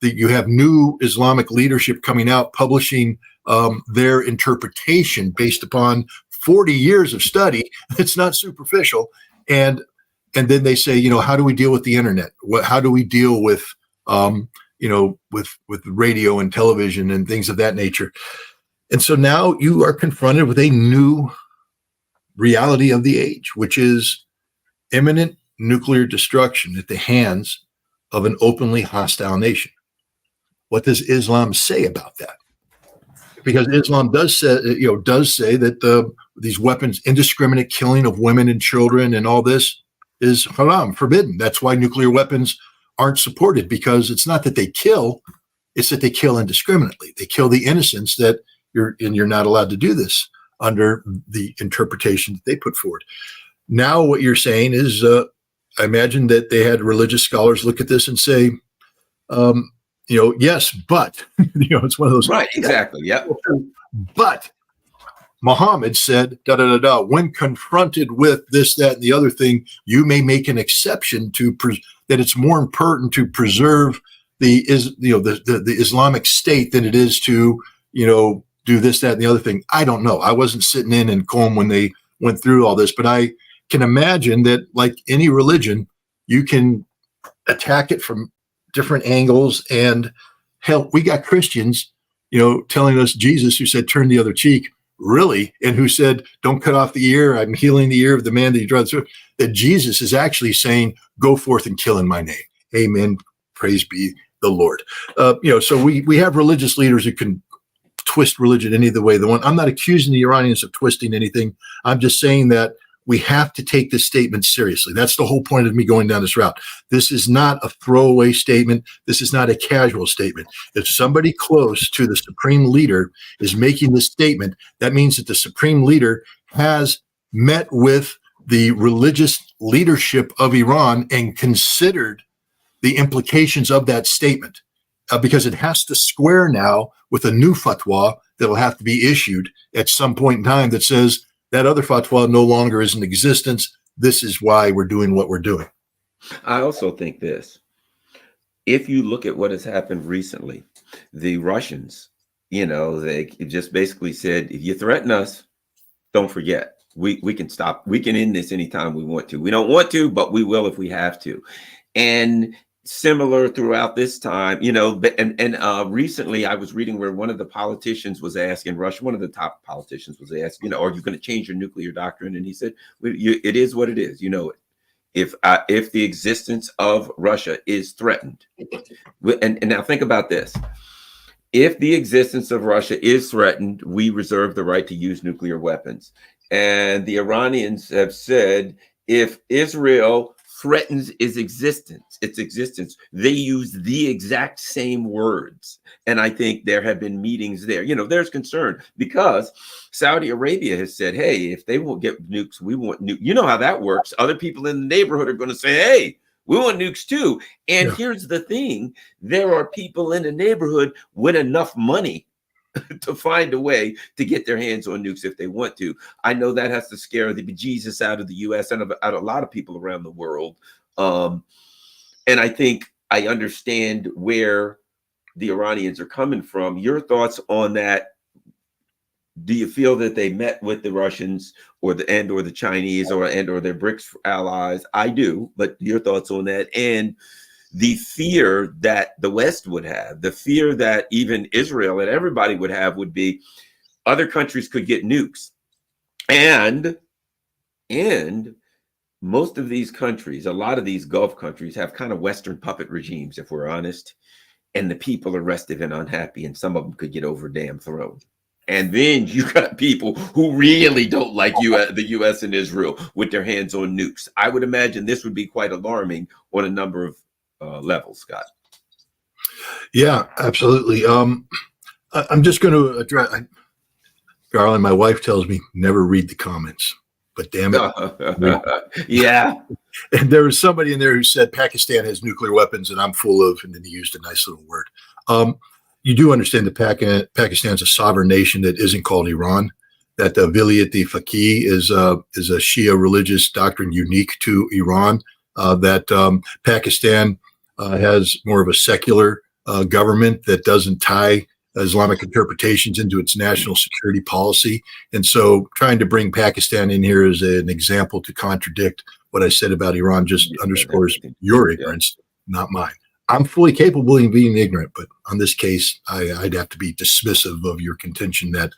you have new Islamic leadership coming out, publishing their interpretation based upon 40 years of study. It's not superficial. And then they say, how do we deal with the internet? How do we deal with, with radio and television and things of that nature? And so now you are confronted with a new reality of the age, which is imminent nuclear destruction at the hands of an openly hostile nation. What does Islam say about that? Because Islam does say that these weapons, indiscriminate killing of women and children and all this is haram, forbidden. That's why nuclear weapons aren't supported, because it's not that they kill, it's that they kill indiscriminately. They kill the innocents that you're not allowed to do this under the interpretation that they put forward. Now what you're saying is, I imagine that they had religious scholars look at this and say, yes, but, it's one of those. Right, exactly, yeah. But Muhammad said, when confronted with this, that, and the other thing, you may make an exception that it's more important to preserve the Islamic State than it is to, do this, that, and the other thing. I don't know. I wasn't sitting in Qom when they went through all this, but I can imagine that, like any religion, you can attack it from different angles. And hell, we got Christians, telling us Jesus, who said, turn the other cheek, really, and who said, don't cut off the ear. I'm healing the ear of the man that you draw through. That Jesus is actually saying, go forth and kill in my name. Amen. Praise be the Lord. So we have religious leaders who can twist religion any other way. I'm not accusing the Iranians of twisting anything. I'm just saying that we have to take this statement seriously. That's the whole point of me going down this route. This is not a throwaway statement. This is not a casual statement. If somebody close to the supreme leader is making this statement, that means that the supreme leader has met with the religious leadership of Iran and considered the implications of that statement, because it has to square now with a new fatwa that will have to be issued at some point in time that says that other fatwa no longer is in existence. This is why we're doing what we're doing. I also think this. If you look at what has happened recently, the Russians, they just basically said, if you threaten us, don't forget, we can stop. We can end this anytime we want to. We don't want to, but we will if we have to. And similar throughout this time, recently I was reading where one of the politicians was asked in Russia, one of the top politicians was asked, are you going to change your nuclear doctrine? And he said, it is what it is. You know it. If the existence of Russia is threatened, and now think about this. If the existence of Russia is threatened, we reserve the right to use nuclear weapons. And the Iranians have said, if Israel threatens its existence, they use the exact same words. And I think there have been meetings there. There's concern because Saudi Arabia has said, hey, if they won't get nukes, we want nukes. You know how that works. Other people in the neighborhood are going to say, hey, we want nukes too. And here's the thing. There are people in the neighborhood with enough money to find a way to get their hands on nukes if they want to. I know that has to scare the bejesus out of the U.S. and out of a lot of people around the world. And I think I understand where the Iranians are coming from. Your thoughts on that? Do you feel that they met with the Russians or the Chinese or their BRICS allies? I do, but your thoughts on that? And the fear that the West would have, the fear that even Israel and everybody would have would be other countries could get nukes. And most of these countries, a lot of these Gulf countries have kind of Western puppet regimes, if we're honest. And the people are restive and unhappy, and some of them could get over damn thrown. And then you got people who really don't like the U.S. and Israel with their hands on nukes. I would imagine this would be quite alarming on a number of levels, Scott. Yeah, absolutely. I'm just going to address, Garland, my wife tells me never read the comments, but damn it. Yeah. And there was somebody in there who said Pakistan has nuclear weapons and I'm full of, and then he used a nice little word. You do understand that Pakistan's a sovereign nation that isn't called Iran, that the Vilayat-e-Faqih is a Shia religious doctrine unique to Iran, that Pakistan has more of a secular government that doesn't tie Islamic interpretations into its national security policy. And so trying to bring Pakistan in here as an example to contradict what I said about Iran just underscores your ignorance, not mine. I'm fully capable of being ignorant, but on this case, I'd have to be dismissive of your contention that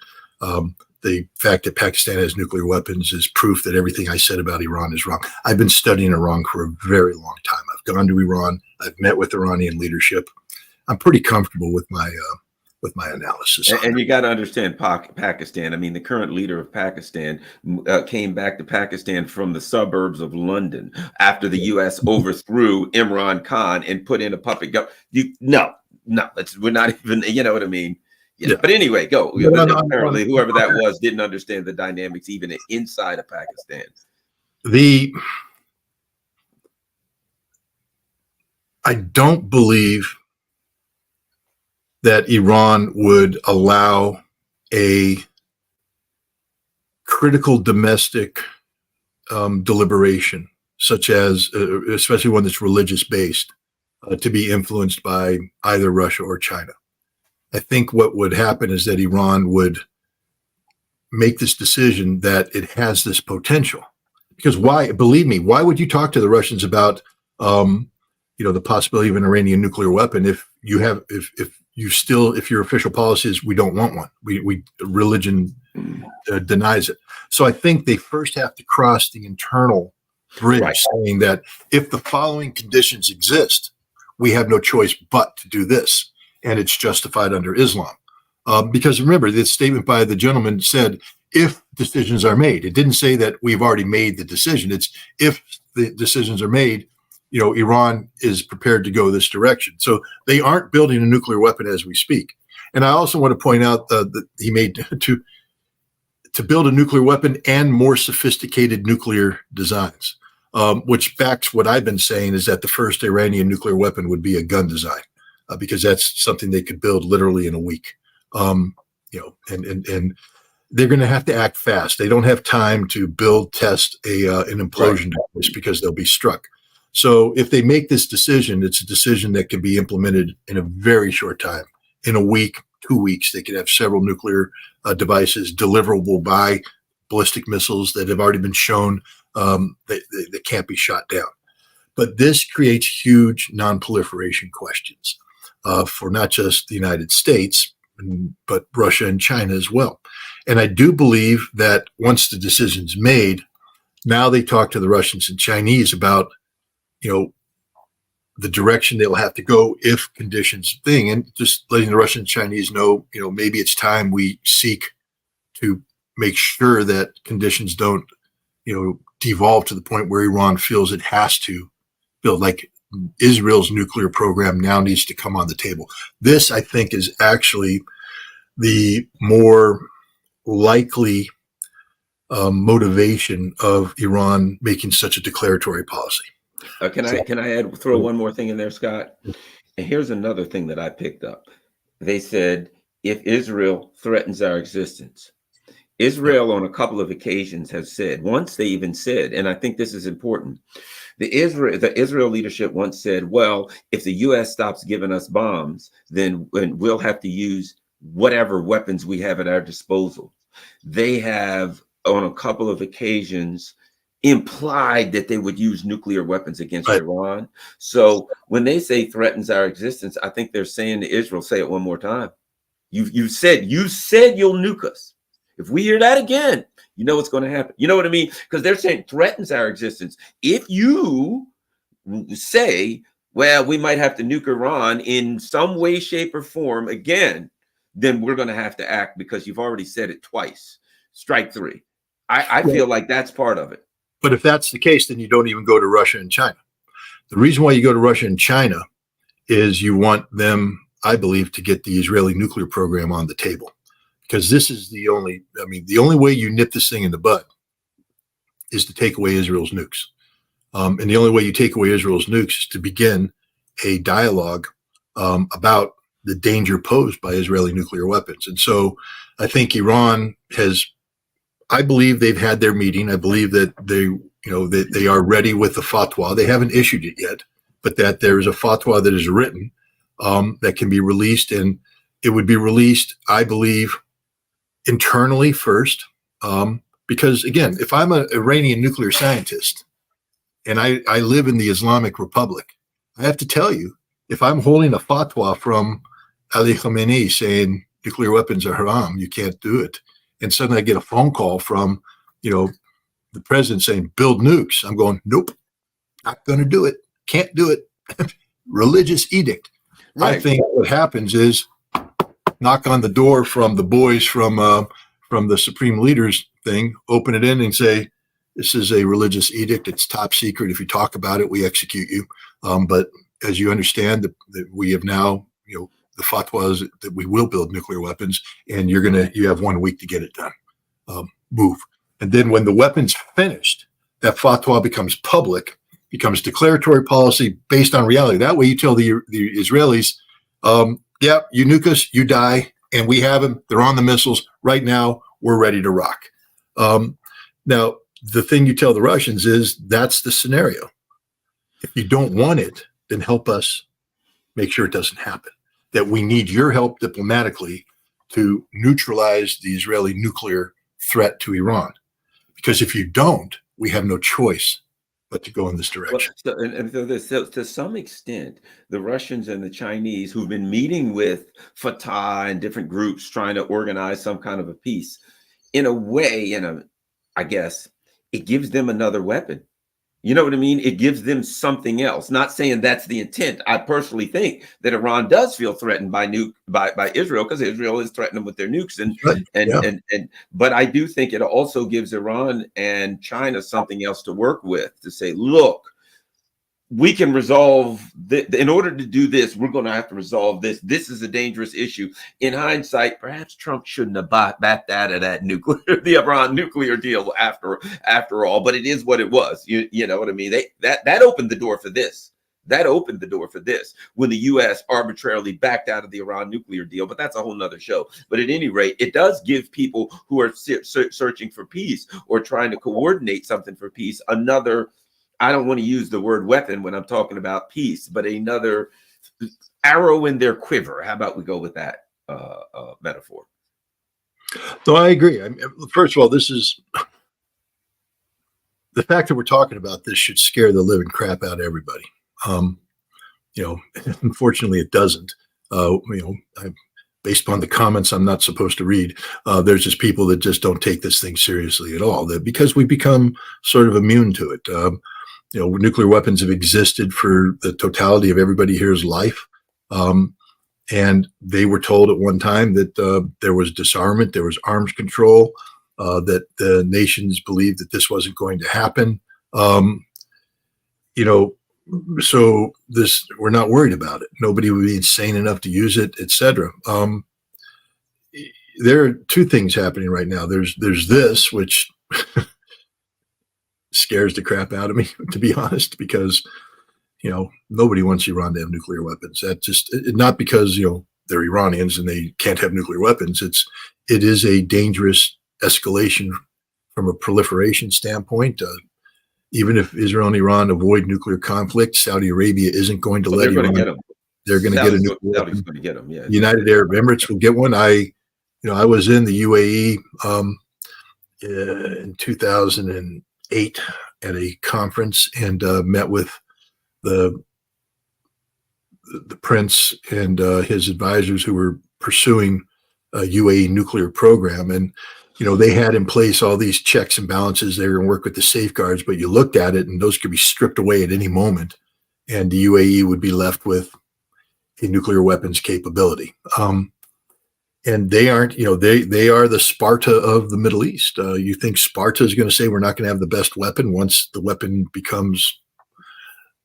the fact that Pakistan has nuclear weapons is proof that everything I said about Iran is wrong. I've been studying Iran for a very long time. I've gone to Iran. I've met with Iranian leadership. I'm pretty comfortable with my analysis. And you got to understand Pakistan. I mean, the current leader of Pakistan came back to Pakistan from the suburbs of London after the U.S. overthrew Imran Khan and put in a puppet government. We're not even, you know what I mean? Yeah. But anyway, go. Apparently, whoever that was didn't understand the dynamics even inside of Pakistan. I don't believe that Iran would allow a critical domestic deliberation, such as, especially one that's religious based, to be influenced by either Russia or China. I think what would happen is that Iran would make this decision that it has this potential. Because why? Believe me, why would you talk to the Russians about, the possibility of an Iranian nuclear weapon if your official policy is we don't want one. Religion denies it. So I think they first have to cross the internal bridge, saying that if the following conditions exist, we have no choice but to do this, and it's justified under Islam. Because remember, this statement by the gentleman said, if decisions are made. It didn't say that we've already made the decision. It's if the decisions are made, Iran is prepared to go this direction. So they aren't building a nuclear weapon as we speak. And I also want to point out that he made to build a nuclear weapon and more sophisticated nuclear designs, which backs what I've been saying is that the first Iranian nuclear weapon would be a gun design, because that's something they could build literally in a week. And they're going to have to act fast. They don't have time to test an implosion device because they'll be struck. So if they make this decision, it's a decision that can be implemented in a very short time. In a week, 2 weeks, they could have several nuclear devices deliverable by ballistic missiles that have already been shown that can't be shot down. But this creates huge non-proliferation questions for not just the United States, but Russia and China as well. And I do believe that once the decision's made, now they talk to the Russians and Chinese about, the direction they'll have to go if conditions thing, and just letting the Russian and Chinese know, maybe it's time we seek to make sure that conditions don't, devolve to the point where Iran feels it has to build. Like Israel's nuclear program now needs to come on the table. This, I think, is actually the more likely motivation of Iran making such a declaratory policy. Can I throw one more thing in there, Scott? And here's another thing that I picked up. They said, if Israel threatens our existence, Israel on a couple of occasions has said, once they even said, and I think this is important, the Israel leadership once said, well, if the U.S. stops giving us bombs, then we'll have to use whatever weapons we have at our disposal. They have on a couple of occasions implied that they would use nuclear weapons against Iran. So when they say threatens our existence, I think they're saying to Israel, say it one more time. You said you'll nuke us. If we hear that again, you know what's going to happen. You know what I mean? Because they're saying threatens our existence. If you say, well, we might have to nuke Iran in some way, shape, or form again, then we're going to have to act because you've already said it twice. Strike three. I feel like that's part of it. But if that's the case, then you don't even go to Russia and China. The reason why you go to Russia and China is you want them, I believe, to get the Israeli nuclear program on the table. Because this is the only way you nip this thing in the bud is to take away Israel's nukes. And the only way you take away Israel's nukes is to begin a dialogue about the danger posed by Israeli nuclear weapons. And so I think Iran I believe they've had their meeting. I believe that they are ready with the fatwa. They haven't issued it yet, but that there is a fatwa that is written that can be released. And it would be released, I believe, internally first, because again, if I'm an Iranian nuclear scientist and I live in the Islamic Republic, I have to tell you, if I'm holding a fatwa from Ali Khamenei saying nuclear weapons are haram, you can't do it, and suddenly I get a phone call from, the president saying build nukes, I'm going, nope, not going to do it, can't do it. Religious edict. Right. I think what happens is knock on the door from the boys from the Supreme Leaders thing, open it in and say, this is a religious edict. It's top secret. If you talk about it, we execute you. But as you understand, that we have now, the fatwa is that we will build nuclear weapons, and you have 1 week to get it done. Move. And then when the weapon's finished, that fatwa becomes public, becomes declaratory policy based on reality. That way you tell the Israelis, yeah, you nuke us, you die, and we have them. They're on the missiles. Right now, we're ready to rock. Now, the thing you tell the Russians is that's the scenario. If you don't want it, then help us make sure it doesn't happen. That we need your help diplomatically to neutralize the Israeli nuclear threat to Iran. Because if you don't, we have no choice but to go in this direction. Well, so to some extent, the Russians and the Chinese who've been meeting with Fatah and different groups trying to organize some kind of a peace, in a way, I guess, it gives them another weapon. You know what I mean? It gives them something else. Not saying that's the intent. I personally think that Iran does feel threatened by by Israel, because Israel is threatening them with their nukes, Right. Yeah. and but I do think it also gives Iran and China something else to work with, to say, look, we can resolve in order to do this, we're going to have to resolve this. This is a dangerous issue. In hindsight, perhaps Trump shouldn't have backed out of that the Iran nuclear deal after all, but it is what it was. You know what I mean? That opened the door for this. That opened the door for this when the U.S. arbitrarily backed out of the Iran nuclear deal. But that's a whole nother show. But at any rate, it does give people who are searching for peace or trying to coordinate something for peace another, I don't want to use the word weapon when I'm talking about peace, but another arrow in their quiver. How about we go with that metaphor? No, I agree. First of all, this is the fact that we're talking about this should scare the living crap out of everybody. Unfortunately, it doesn't. Based upon the comments I'm not supposed to read, there's just people that just don't take this thing seriously at all. Because we become sort of immune to it. Nuclear weapons have existed for the totality of everybody here's life. And they were told at one time that there was disarmament, there was arms control, that the nations believed that this wasn't going to happen. So we're not worried about it. Nobody would be insane enough to use it, etc. There are two things happening right now. There's this, which scares the crap out of me, to be honest, because nobody wants Iran to have nuclear weapons. That just not because they're Iranians and they can't have nuclear weapons. It is a dangerous escalation from a proliferation standpoint. Even if Israel and Iran avoid nuclear conflict, Saudi Arabia isn't going to let Iran. They're going to get a nuclear weapon. Going to get them. Yeah. United Arab Emirates will get one. I was in the UAE in 2008 at a conference and met with the prince and his advisors who were pursuing a UAE nuclear program. And they had in place all these checks and balances. They were going to work with the safeguards, but you looked at it and those could be stripped away at any moment. And the UAE would be left with a nuclear weapons capability. And they aren't, they are the Sparta of the Middle East. You think Sparta is going to say we're not going to have the best weapon once the weapon becomes,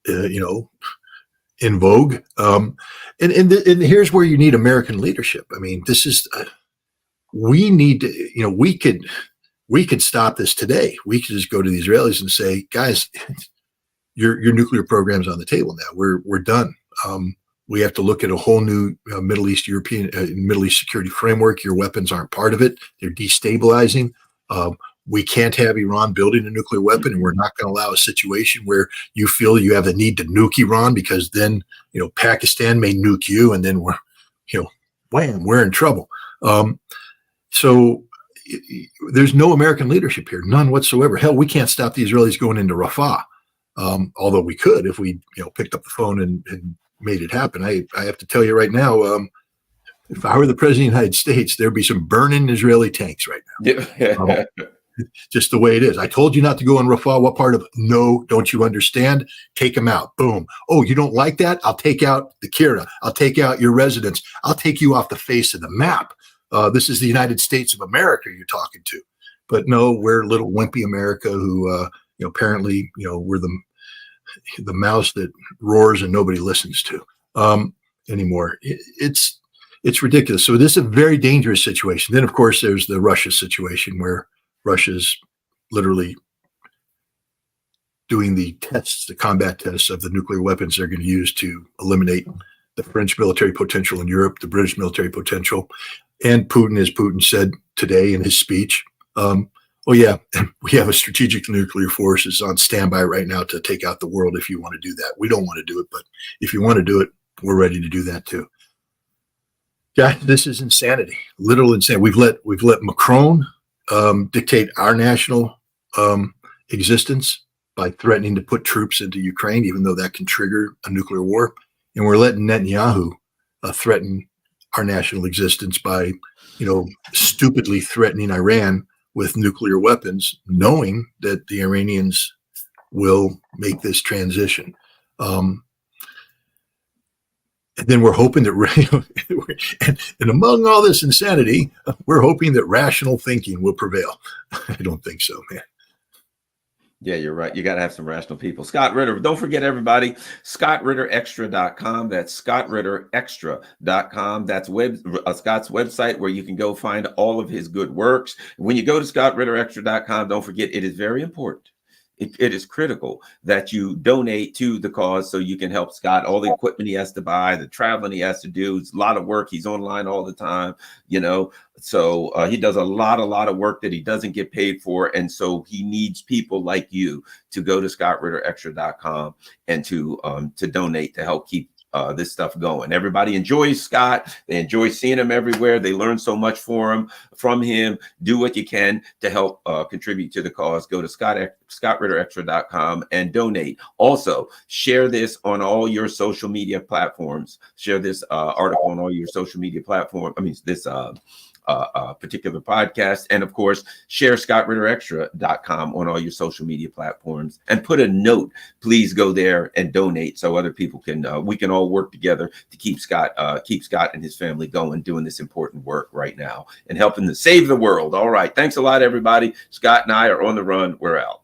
in vogue. And here's where you need American leadership. I mean, this is, we need to, we could stop this today. We could just go to the Israelis and say, guys, your nuclear program's on the table now. We're done. We have to look at a whole new Middle East security framework. Your weapons aren't part of it. They're destabilizing. We can't have Iran building a nuclear weapon, and we're not going to allow a situation where you feel you have the need to nuke Iran, because then, Pakistan may nuke you, and then we're in trouble. So there's no American leadership here, none whatsoever. Hell, we can't stop the Israelis going into Rafah, although we could if we picked up the phone and made it happen. I have to tell you right now, if I were the president of the United States, there'd be some burning Israeli tanks right now. Yeah. Just the way it is. I told you not to go on Rafah. What part of no? Don't you understand? Take them out. Boom. Oh, you don't like that? I'll take out the Kira. I'll take out your residents. I'll take you off the face of the map. This is the United States of America you're talking to. But no, we're little wimpy America who, apparently, we're the mouse that roars and nobody listens to anymore. It's ridiculous. So this is a very dangerous situation. Then, of course, there's the Russia situation where Russia's literally doing the tests, the combat tests of the nuclear weapons they're going to use to eliminate the French military potential in Europe, the British military potential. And Putin, as Putin said today in his speech, we have a strategic nuclear force is on standby right now to take out the world if you want to do that. We don't want to do it, but if you want to do it, we're ready to do that too. Guys, this is insanity, literal insanity. We've let Macron dictate our national existence by threatening to put troops into Ukraine, even though that can trigger a nuclear war. And we're letting Netanyahu threaten our national existence by, stupidly threatening Iran with nuclear weapons, knowing that the Iranians will make this transition. And then we're hoping that, and among all this insanity, we're hoping that rational thinking will prevail. I don't think so, man. Yeah, you're right. You got to have some rational people. Scott Ritter. Don't forget, everybody, ScottRitterExtra.com. That's ScottRitterExtra.com. That's Scott's website where you can go find all of his good works. When you go to ScottRitterExtra.com, don't forget, it is very important. It is critical that you donate to the cause so you can help Scott. All the equipment he has to buy, the traveling he has to do, it's a lot of work. He's online all the time, you know. So he does a lot of work that he doesn't get paid for. And so he needs people like you to go to ScottRitterExtra.com and to donate to help keep this stuff going. Everybody enjoys Scott. They enjoy seeing him everywhere. They learn so much from him. Do what you can to help contribute to the cause. Go to ScottRitterExtra.com and donate. Also, share this on all your social media platforms. Share this article on all your social media platforms. I mean, this particular podcast. And of course, share ScottRitterExtra.com on all your social media platforms and put a note. Please go there and donate so other people can, we can all work together to keep Scott and his family going, doing this important work right now and helping to save the world. All right. Thanks a lot, everybody. Scott and I are on the run. We're out.